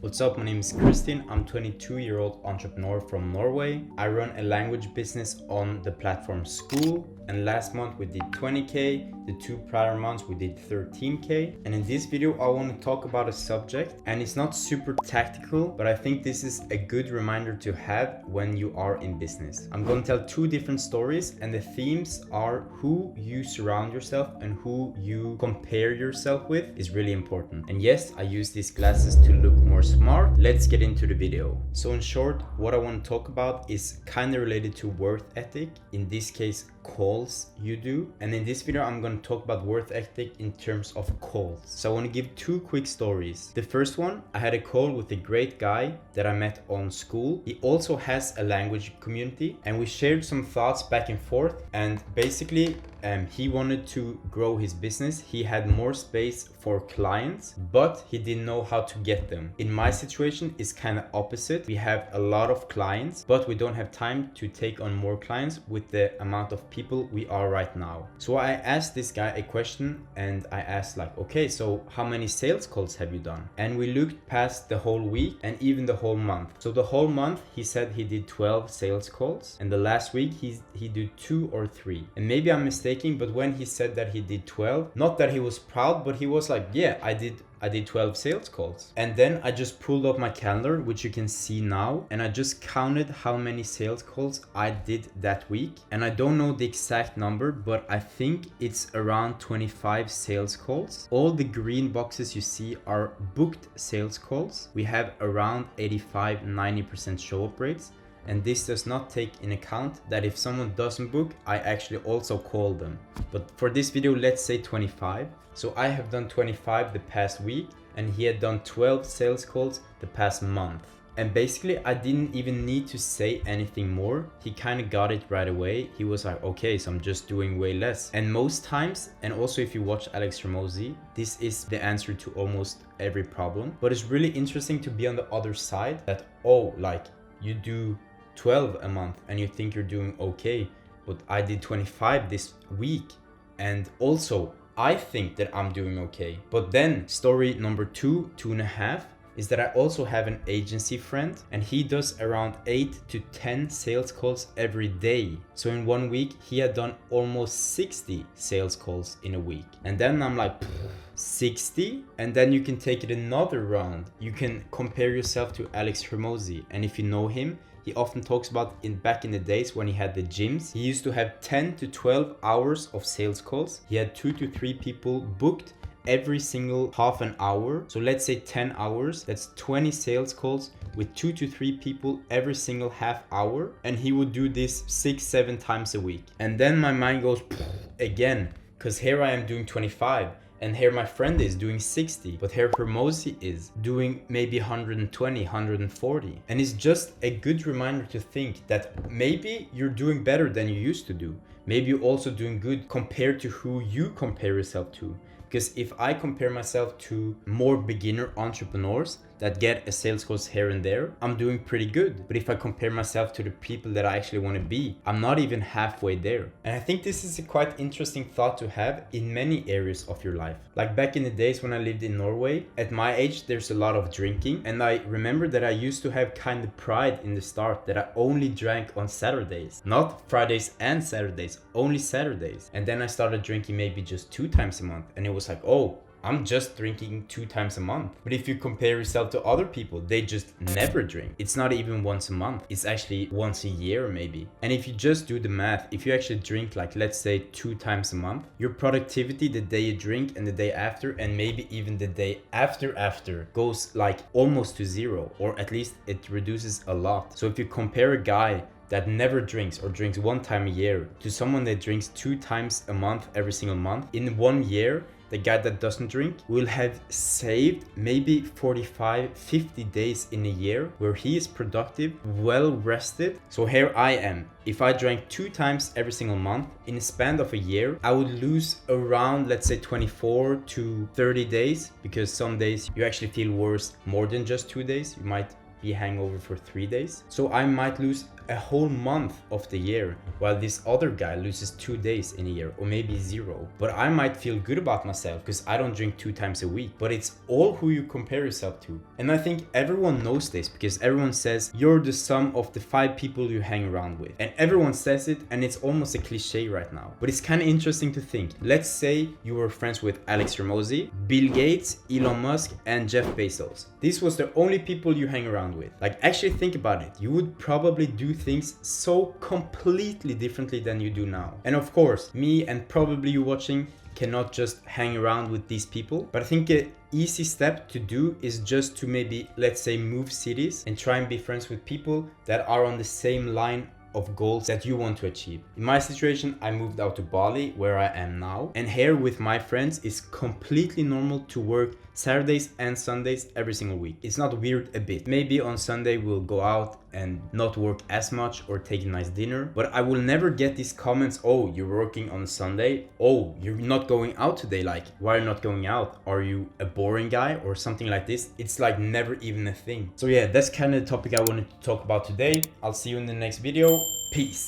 What's up, my name is Christian. I'm a 22-year-old entrepreneur from Norway. I run a language business on the platform Skool, and last month we did 20k. The 2 prior months we did 13k. And in this video I want to talk about a subject, and it's not super tactical, but I think this is a good reminder to have when you are in business. I'm going to tell 2 different stories, and the themes are who you surround yourself and who you compare yourself with is really important. And yes, I use these glasses to look more smart. Let's get into the video. So in short, what I want to talk about is kind of related to worth ethic, in this case calls you do. And in this video I'm going to talk about worth ethic in terms of calls. So I want to give 2 quick stories. The first one, I had a call with a great guy that I met on Skool. He also has a language community, and we shared some thoughts back and forth, and basically he wanted to grow his business. He had more space for clients, but he didn't know how to get them. In my situation, it's kind of opposite. We have a lot of clients, but we don't have time to take on more clients with the amount of people we are right now. So I asked this guy a question, and I asked like, okay, so how many sales calls have you done? And we looked past the whole week and even the whole month. So the whole month he said he did 12 sales calls, and the last week he did 2 or 3. And maybe I'm mistaken, but when he said that he did 12, not that he was proud, but he was like, yeah, I did 12 sales calls. And then I just pulled up my calendar, which you can see now, and I just counted how many sales calls I did that week. And I don't know the exact number, but I think it's around 25 sales calls. All the green boxes you see are booked sales calls. We have around 85-90% show up rates. And this does not take in account that if someone doesn't book, I actually also call them. But for this video, let's say 25. So I have done 25 the past week, and he had done 12 sales calls the past month. And basically I didn't even need to say anything more. He kind of got it right away. He was like, okay, so I'm just doing way less. And most times, and also if you watch Alex Hormozi, this is the answer to almost every problem. But it's really interesting to be on the other side, that, oh, like you do 12 a month and you think you're doing okay, but I did 25 this week, and also I think that I'm doing okay. But then story number 2.5 is that I also have an agency friend, and he does around 8 to 10 sales calls every day. So in 1 week he had done almost 60 sales calls in a week. And then I'm like, 60? And then you can take it another round. You can compare yourself to Alex Hormozi, and if you know him, he often talks about back in the days when he had the gyms. He used to have 10 to 12 hours of sales calls. He had 2 to 3 people booked every single half an hour. So let's say 10 hours, that's 20 sales calls with 2 to 3 people every single half hour. And he would do this 6-7 times a week. And then my mind goes again, because here I am doing 25. And here my friend is doing 60, but here Hormozi is doing maybe 120, 140. And it's just a good reminder to think that maybe you're doing better than you used to do. Maybe you're also doing good compared to who you compare yourself to. Because if I compare myself to more beginner entrepreneurs that get a sales calls here and there, I'm doing pretty good. But if I compare myself to the people that I actually want to be, I'm not even halfway there. And I think this is a quite interesting thought to have in many areas of your life. Like back in the days when I lived in Norway, at my age, there's a lot of drinking. And I remember that I used to have kind of pride in the start that I only drank on Saturdays, not Fridays and Saturdays, only Saturdays. And then I started drinking maybe just 2 times a month. And it was like, oh, I'm just drinking 2 times a month. But if you compare yourself to other people, they just never drink. It's not even once a month. It's actually once a year maybe. And if you just do the math, if you actually drink like, let's say 2 times a month, your productivity the day you drink and the day after, and maybe even the day after goes like almost to 0, or at least it reduces a lot. So if you compare a guy that never drinks or drinks 1 time a year to someone that drinks 2 times a month every single month, in 1 year, the guy that doesn't drink will have saved maybe 45-50 days in a year where he is productive, well rested. So here I am. If I drank 2 times every single month in a span of a year, I would lose around, let's say 24 to 30 days, because some days you actually feel worse more than just 2 days. You might be hangover for 3 days. So I might lose a whole month of the year, while this other guy loses 2 days in a year, or maybe 0. But I might feel good about myself because I don't drink 2 times a week. But it's all who you compare yourself to. And I think everyone knows this because everyone says you're the sum of the 5 people you hang around with. And everyone says it, and it's almost a cliche right now. But it's kind of interesting to think. Let's say you were friends with Alex Hormozi, Bill Gates, Elon Musk, and Jeff Bezos. This was the only people you hang around with. Like, actually think about it. You would probably do things so completely differently than you do now. And of course, me and probably you watching cannot just hang around with these people. But I think an easy step to do is just to maybe, let's say, move cities and try and be friends with people that are on the same line of goals that you want to achieve. In my situation, I moved out to Bali, where I am now, and here with my friends it's completely normal to work Saturdays and Sundays every single week. It's not weird a bit. Maybe on Sunday we'll go out and not work as much or take a nice dinner, but I will never get these comments, oh, you're working on Sunday, oh, you're not going out today, like, why are you not going out? Are you a boring guy or something like this? It's like never even a thing. So yeah, that's kind of the topic I wanted to talk about today. I'll see you in the next video. Peace.